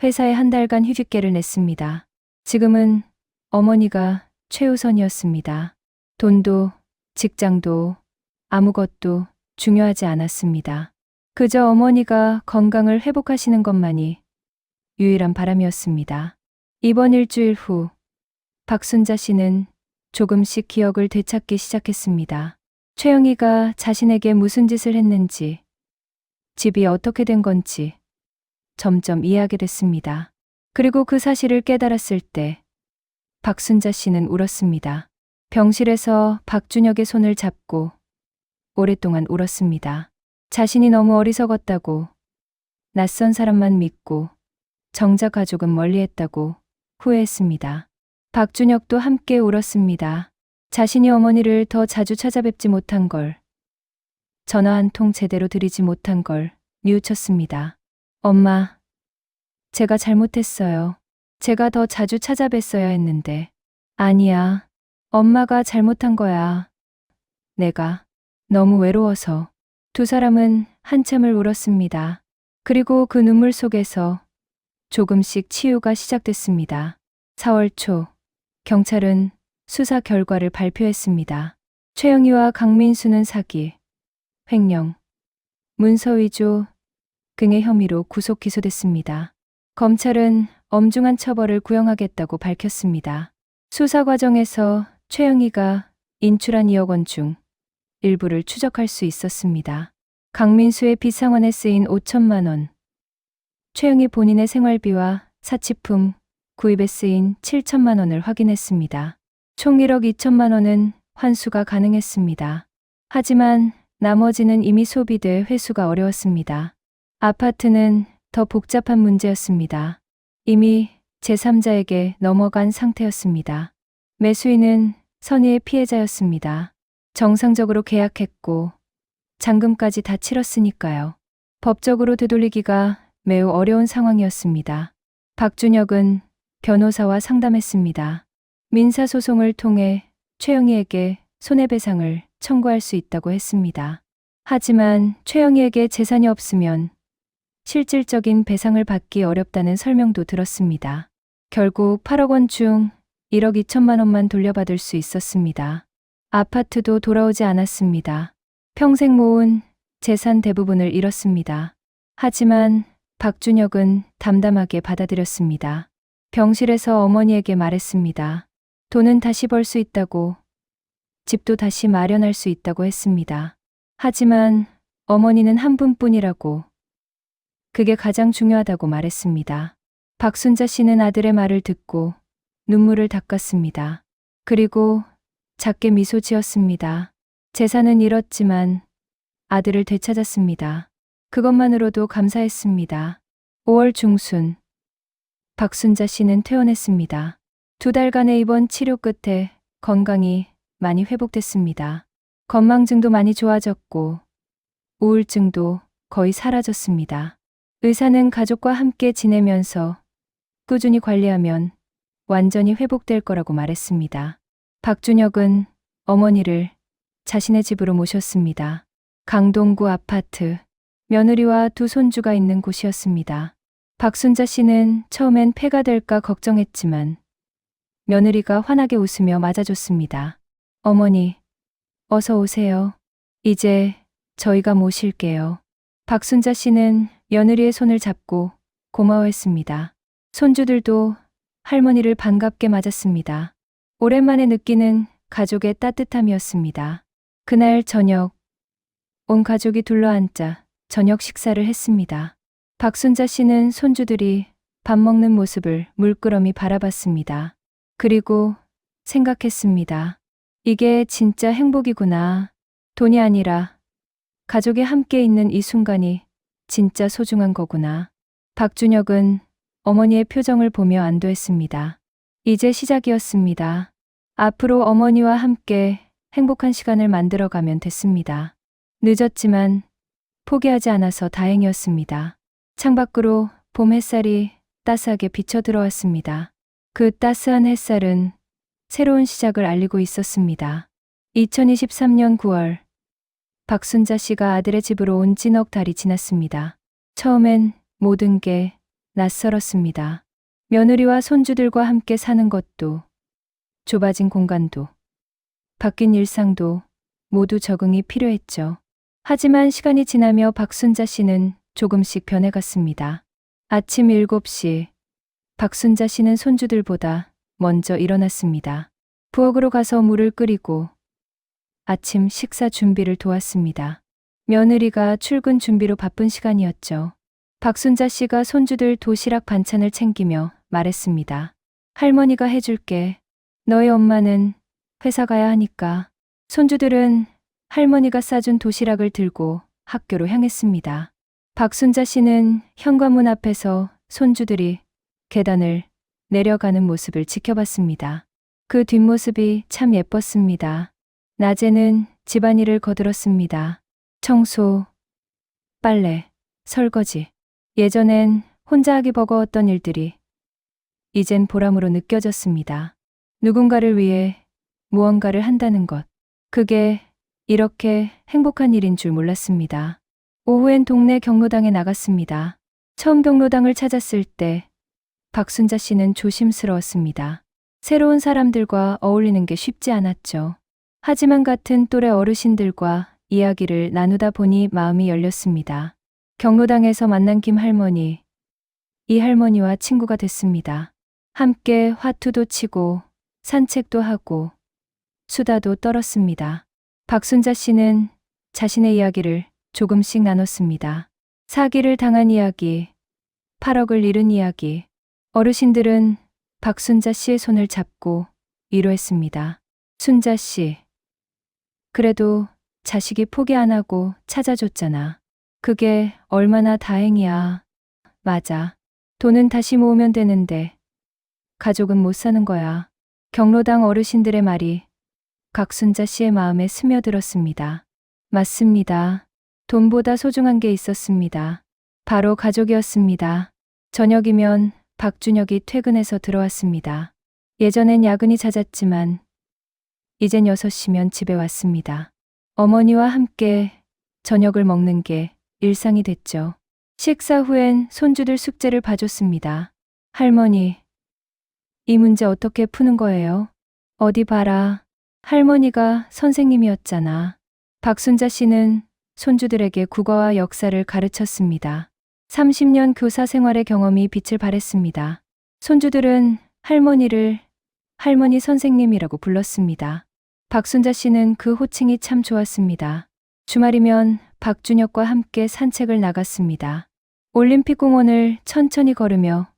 회사에 한 달간 휴직계를 냈습니다. 지금은 어머니가 최우선이었습니다. 돈도 직장도 아무것도 중요하지 않았습니다. 그저 어머니가 건강을 회복하시는 것만이 유일한 바람이었습니다. 이번 일주일 후 박순자 씨는 조금씩 기억을 되찾기 시작했습니다. 최영희가 자신에게 무슨 짓을 했는지, 집이 어떻게 된 건지 점점 이해하게 됐습니다. 그리고 그 사실을 깨달았을 때 박순자 씨는 울었습니다. 병실에서 박준혁의 손을 잡고 오랫동안 울었습니다. 자신이 너무 어리석었다고, 낯선 사람만 믿고 정작 가족은 멀리했다고 후회했습니다. 박준혁도 함께 울었습니다. 자신이 어머니를 더 자주 찾아뵙지 못한 걸, 전화 한 통 제대로 드리지 못한 걸 뉘우쳤습니다. 엄마, 제가 잘못했어요. 제가 더 자주 찾아뵀어야 했는데. 아니야, 엄마가 잘못한 거야. 내가 너무 외로워서. 두 사람은 한참을 울었습니다. 그리고 그 눈물 속에서 조금씩 치유가 시작됐습니다. 4월 초, 경찰은 수사 결과를 발표했습니다. 최영희와 강민수는 사기, 횡령, 문서 위조 등의 혐의로 구속 기소됐습니다. 검찰은 엄중한 처벌을 구형하겠다고 밝혔습니다. 수사 과정에서 최영희가 인출한 2억 원 중 일부를 추적할 수 있었습니다. 강민수의 빚 상환에 쓰인 5천만 원, 최영희 본인의 생활비와 사치품 구입에 쓰인 7천만 원을 확인했습니다. 총 1억 2천만 원은 환수가 가능했습니다. 하지만 나머지는 이미 소비돼 회수가 어려웠습니다. 아파트는 더 복잡한 문제였습니다. 이미 제3자에게 넘어간 상태였습니다. 매수인은 선의의 피해자였습니다. 정상적으로 계약했고 잔금까지 다 치렀으니까요. 법적으로 되돌리기가 매우 어려운 상황이었습니다. 박준혁은 변호사와 상담했습니다. 민사소송을 통해 최영희에게 손해배상을 청구할 수 있다고 했습니다. 하지만 최영희에게 재산이 없으면 실질적인 배상을 받기 어렵다는 설명도 들었습니다. 결국 8억 원 중 1억 2천만 원만 돌려받을 수 있었습니다. 아파트도 돌아오지 않았습니다. 평생 모은 재산 대부분을 잃었습니다. 하지만 박준혁은 담담하게 받아들였습니다. 병실에서 어머니에게 말했습니다. 돈은 다시 벌 수 있다고, 집도 다시 마련할 수 있다고 했습니다. 하지만 어머니는 한 분뿐이라고, 그게 가장 중요하다고 말했습니다. 박순자 씨는 아들의 말을 듣고 눈물을 닦았습니다. 그리고 작게 미소 지었습니다. 재산은 잃었지만 아들을 되찾았습니다. 그것만으로도 감사했습니다. 5월 중순, 박순자 씨는 퇴원했습니다. 2달간의 입원 치료 끝에 건강이 많이 회복됐습니다. 건망증도 많이 좋아졌고 우울증도 거의 사라졌습니다. 의사는 가족과 함께 지내면서 꾸준히 관리하면 완전히 회복될 거라고 말했습니다. 박준혁은 어머니를 자신의 집으로 모셨습니다. 강동구 아파트, 며느리와 2 손주가 있는 곳이었습니다. 박순자 씨는 처음엔 폐가 될까 걱정했지만 며느리가 환하게 웃으며 맞아줬습니다. 어머니, 어서 오세요. 이제 저희가 모실게요. 박순자 씨는 며느리의 손을 잡고 고마워했습니다. 손주들도 할머니를 반갑게 맞았습니다. 오랜만에 느끼는 가족의 따뜻함이었습니다. 그날 저녁, 온 가족이 둘러앉아 저녁 식사를 했습니다. 박순자 씨는 손주들이 밥 먹는 모습을 물끄러미 바라봤습니다. 그리고 생각했습니다. 이게 진짜 행복이구나. 돈이 아니라 가족이 함께 있는 이 순간이 진짜 소중한 거구나. 박준혁은 어머니의 표정을 보며 안도했습니다. 이제 시작이었습니다. 앞으로 어머니와 함께 행복한 시간을 만들어가면 됐습니다. 늦었지만 포기하지 않아서 다행이었습니다. 창밖으로 봄 햇살이 따스하게 비쳐 들어왔습니다. 그 따스한 햇살은 새로운 시작을 알리고 있었습니다. 2023년 9월, 박순자 씨가 아들의 집으로 온 찐넉 달이 지났습니다. 처음엔 모든 게 낯설었습니다. 며느리와 손주들과 함께 사는 것도, 좁아진 공간도, 바뀐 일상도 모두 적응이 필요했죠. 하지만 시간이 지나며 박순자 씨는 조금씩 변해갔습니다. 아침 7시, 박순자 씨는 손주들보다 먼저 일어났습니다. 부엌으로 가서 물을 끓이고 아침 식사 준비를 도왔습니다. 며느리가 출근 준비로 바쁜 시간이었죠. 박순자 씨가 손주들 도시락 반찬을 챙기며 말했습니다. 할머니가 해줄게. 너희 엄마는 회사 가야 하니까. 손주들은 할머니가 싸준 도시락을 들고 학교로 향했습니다. 박순자 씨는 현관문 앞에서 손주들이 계단을 내려가는 모습을 지켜봤습니다. 그 뒷모습이 참 예뻤습니다. 낮에는 집안일을 거들었습니다. 청소, 빨래, 설거지. 예전엔 혼자 하기 버거웠던 일들이 이젠 보람으로 느껴졌습니다. 누군가를 위해 무언가를 한다는 것. 그게 이렇게 행복한 일인 줄 몰랐습니다. 오후엔 동네 경로당에 나갔습니다. 처음 경로당을 찾았을 때 박순자 씨는 조심스러웠습니다. 새로운 사람들과 어울리는 게 쉽지 않았죠. 하지만 같은 또래 어르신들과 이야기를 나누다 보니 마음이 열렸습니다. 경로당에서 만난 김 할머니, 이 할머니와 친구가 됐습니다. 함께 화투도 치고 산책도 하고 수다도 떨었습니다. 박순자 씨는 자신의 이야기를 조금씩 나눴습니다. 사기를 당한 이야기, 8억을 잃은 이야기. 어르신들은 박순자 씨의 손을 잡고 위로했습니다. 순자 씨, 그래도 자식이 포기 안 하고 찾아줬잖아. 그게 얼마나 다행이야. 맞아. 돈은 다시 모으면 되는데 가족은 못 사는 거야. 경로당 어르신들의 말이 박순자 씨의 마음에 스며들었습니다. 맞습니다. 돈보다 소중한 게 있었습니다. 바로 가족이었습니다. 저녁이면 박준혁이 퇴근해서 들어왔습니다. 예전엔 야근이 잦았지만 이젠 6시면 집에 왔습니다. 어머니와 함께 저녁을 먹는 게 일상이 됐죠. 식사 후엔 손주들 숙제를 봐줬습니다. 할머니, 이 문제 어떻게 푸는 거예요? 어디 봐라. 할머니가 선생님이었잖아. 박순자 씨는 손주들에게 국어와 역사를 가르쳤습니다. 30년 교사 생활의 경험이 빛을 발했습니다. 손주들은 할머니를 할머니 선생님이라고 불렀습니다. 박순자 씨는 그 호칭이 참 좋았습니다. 주말이면 박준혁과 함께 산책을 나갔습니다. 올림픽 공원을 천천히 걸으며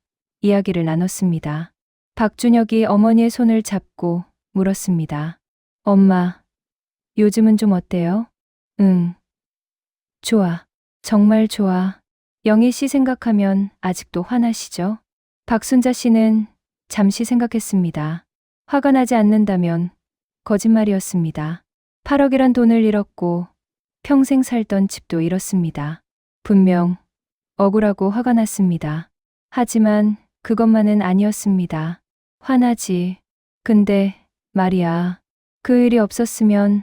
이야기를 나눴습니다. 박준혁이 어머니의 손을 잡고 물었습니다. 엄마, 요즘은 좀 어때요? 응, 좋아. 정말 좋아. 영희 씨 생각하면 아직도 화나시죠? 박순자 씨는 잠시 생각했습니다. 화가 나지 않는다면 거짓말이었습니다. 8억이란 돈을 잃었고 평생 살던 집도 잃었습니다. 분명 억울하고 화가 났습니다. 하지만 그것만은 아니었습니다. 화나지. 근데 말이야. 그 일이 없었으면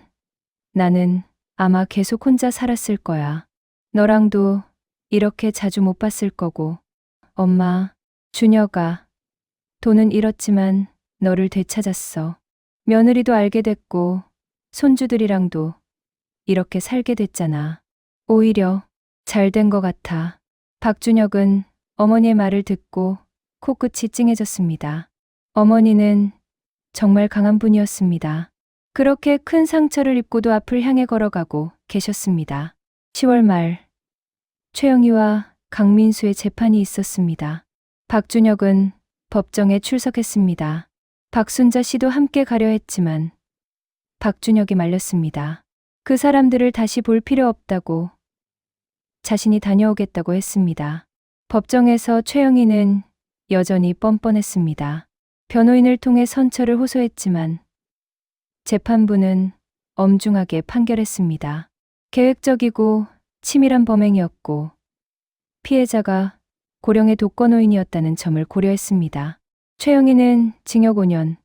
나는 아마 계속 혼자 살았을 거야. 너랑도 이렇게 자주 못 봤을 거고. 엄마, 준혁아, 돈은 잃었지만 너를 되찾았어. 며느리도 알게 됐고 손주들이랑도 이렇게 살게 됐잖아. 오히려 잘 된 것 같아. 박준혁은 어머니의 말을 듣고 코끝이 찡해졌습니다. 어머니는 정말 강한 분이었습니다. 그렇게 큰 상처를 입고도 앞을 향해 걸어가고 계셨습니다. 10월 말, 최영희와 강민수의 재판이 있었습니다. 박준혁은 법정에 출석했습니다. 박순자 씨도 함께 가려 했지만 박준혁이 말렸습니다. 그 사람들을 다시 볼 필요 없다고, 자신이 다녀오겠다고 했습니다. 법정에서 최영희는 여전히 뻔뻔했습니다. 변호인을 통해 선처를 호소했지만 재판부는 엄중하게 판결했습니다. 계획적이고 치밀한 범행이었고 피해자가 고령의 독거노인이었다는 점을 고려했습니다. 최영희는 징역 5년,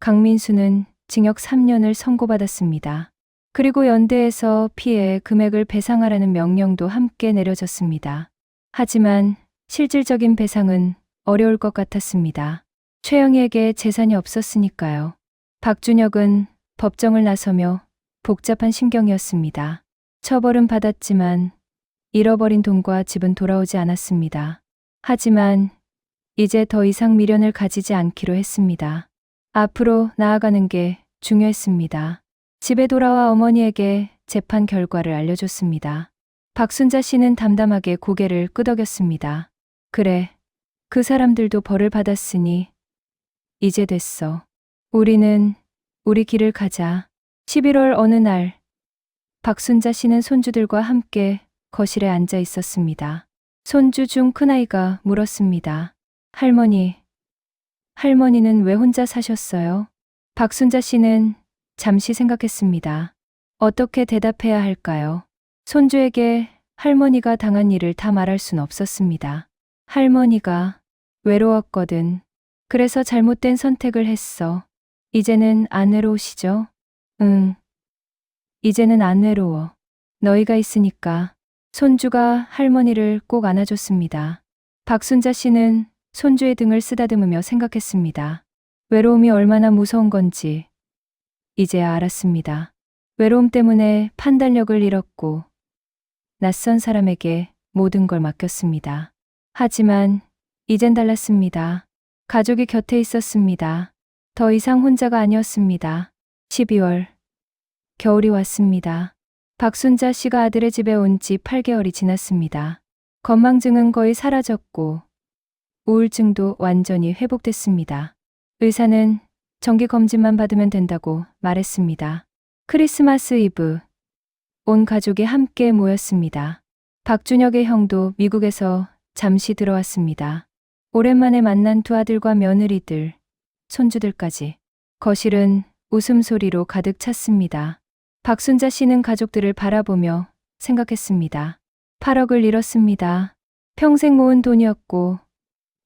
강민수는 징역 3년을 선고받았습니다. 그리고 연대에서 피해 금액을 배상하라는 명령도 함께 내려졌습니다. 하지만 실질적인 배상은 어려울 것 같았습니다. 최영희에게 재산이 없었으니까요. 박준혁은 법정을 나서며 복잡한 심경이었습니다. 처벌은 받았지만 잃어버린 돈과 집은 돌아오지 않았습니다. 하지만 이제 더 이상 미련을 가지지 않기로 했습니다. 앞으로 나아가는 게 중요했습니다. 집에 돌아와 어머니에게 재판 결과를 알려줬습니다. 박순자 씨는 담담하게 고개를 끄덕였습니다. 그래, 그 사람들도 벌을 받았으니 이제 됐어. 우리는 우리 길을 가자. 11월 어느 날, 박순자 씨는 손주들과 함께 거실에 앉아 있었습니다. 손주 중 큰아이가 물었습니다. 할머니는 왜 혼자 사셨어요? 박순자 씨는 잠시 생각했습니다. 어떻게 대답해야 할까요? 손주에게 할머니가 당한 일을 다 말할 순 없었습니다. 할머니가 외로웠거든. 그래서 잘못된 선택을 했어. 이제는 안 외로우시죠? 응. 이제는 안 외로워. 너희가 있으니까. 손주가 할머니를 꼭 안아줬습니다. 박순자 씨는 손주의 등을 쓰다듬으며 생각했습니다. 외로움이 얼마나 무서운 건지 이제야 알았습니다. 외로움 때문에 판단력을 잃었고 낯선 사람에게 모든 걸 맡겼습니다. 하지만 이젠 달랐습니다. 가족이 곁에 있었습니다. 더 이상 혼자가 아니었습니다. 12월. 겨울이 왔습니다. 박순자 씨가 아들의 집에 온 지 8개월이 지났습니다. 건망증은 거의 사라졌고 우울증도 완전히 회복됐습니다. 의사는 정기 검진만 받으면 된다고 말했습니다. 크리스마스 이브, 온 가족이 함께 모였습니다. 박준혁의 형도 미국에서 잠시 들어왔습니다. 오랜만에 만난 두 아들과 며느리들, 손주들까지. 거실은 웃음소리로 가득 찼습니다. 박순자 씨는 가족들을 바라보며 생각했습니다. 8억을 잃었습니다. 평생 모은 돈이었고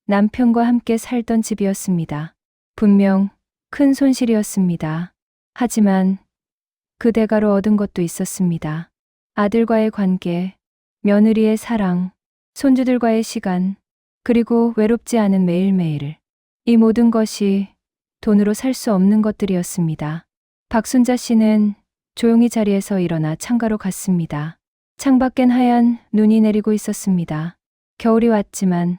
남편과 함께 살던 집이었습니다. 분명 큰 손실이었습니다. 하지만 그 대가로 얻은 것도 있었습니다. 아들과의 관계, 며느리의 사랑, 손주들과의 시간, 그리고 외롭지 않은 매일매일. 이 모든 것이 돈으로 살 수 없는 것들이었습니다. 박순자 씨는 조용히 자리에서 일어나 창가로 갔습니다. 창밖엔 하얀 눈이 내리고 있었습니다. 겨울이 왔지만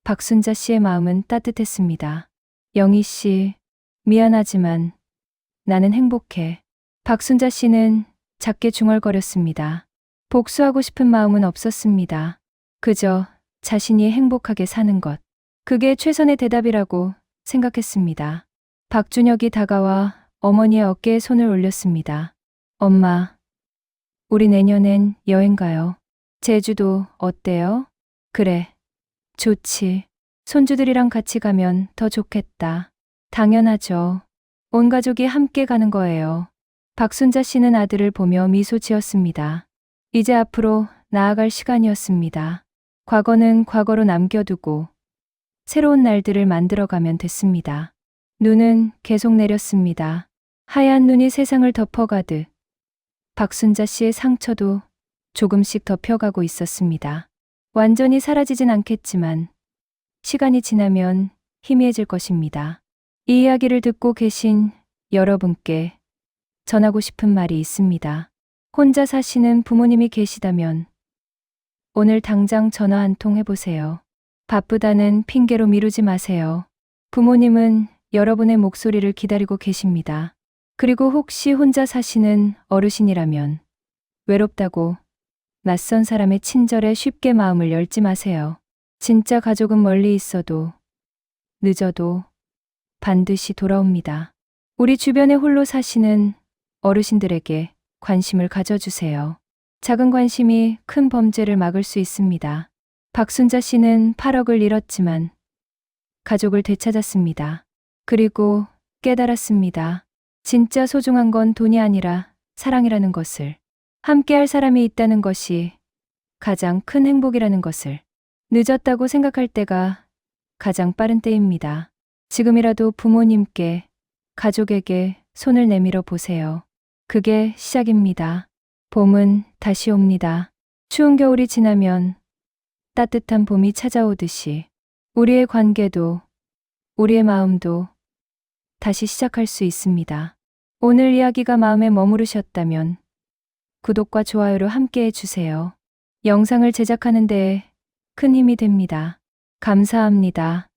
박순자 씨의 마음은 따뜻했습니다. 영희 씨, 미안하지만 나는 행복해. 박순자 씨는 작게 중얼거렸습니다. 복수하고 싶은 마음은 없었습니다. 그저 자신이 행복하게 사는 것. 그게 최선의 대답이라고 생각했습니다. 박준혁이 다가와 어머니의 어깨에 손을 올렸습니다. 엄마, 우리 내년엔 여행 가요. 제주도 어때요? 그래, 좋지. 손주들이랑 같이 가면 더 좋겠다. 당연하죠. 온 가족이 함께 가는 거예요. 박순자 씨는 아들을 보며 미소 지었습니다. 이제 앞으로 나아갈 시간이었습니다. 과거는 과거로 남겨두고 새로운 날들을 만들어가면 됐습니다. 눈은 계속 내렸습니다. 하얀 눈이 세상을 덮어가듯 박순자 씨의 상처도 조금씩 덮여가고 있었습니다. 완전히 사라지진 않겠지만 시간이 지나면 희미해질 것입니다. 이 이야기를 듣고 계신 여러분께 전하고 싶은 말이 있습니다. 혼자 사시는 부모님이 계시다면 오늘 당장 전화 한 통 해보세요. 바쁘다는 핑계로 미루지 마세요. 부모님은 여러분의 목소리를 기다리고 계십니다. 그리고 혹시 혼자 사시는 어르신이라면 외롭다고 낯선 사람의 친절에 쉽게 마음을 열지 마세요. 진짜 가족은 멀리 있어도 늦어도 반드시 돌아옵니다. 우리 주변에 홀로 사시는 어르신들에게 관심을 가져주세요. 작은 관심이 큰 범죄를 막을 수 있습니다. 박순자 씨는 8억을 잃었지만 가족을 되찾았습니다. 그리고 깨달았습니다. 진짜 소중한 건 돈이 아니라 사랑이라는 것을, 함께할 사람이 있다는 것이 가장 큰 행복이라는 것을. 늦었다고 생각할 때가 가장 빠른 때입니다. 지금이라도 부모님께, 가족에게 손을 내밀어 보세요. 그게 시작입니다. 봄은 다시 옵니다. 추운 겨울이 지나면 따뜻한 봄이 찾아오듯이 우리의 관계도, 우리의 마음도 다시 시작할 수 있습니다. 오늘 이야기가 마음에 머무르셨다면 구독과 좋아요로 함께 해주세요. 영상을 제작하는 데 큰 힘이 됩니다. 감사합니다.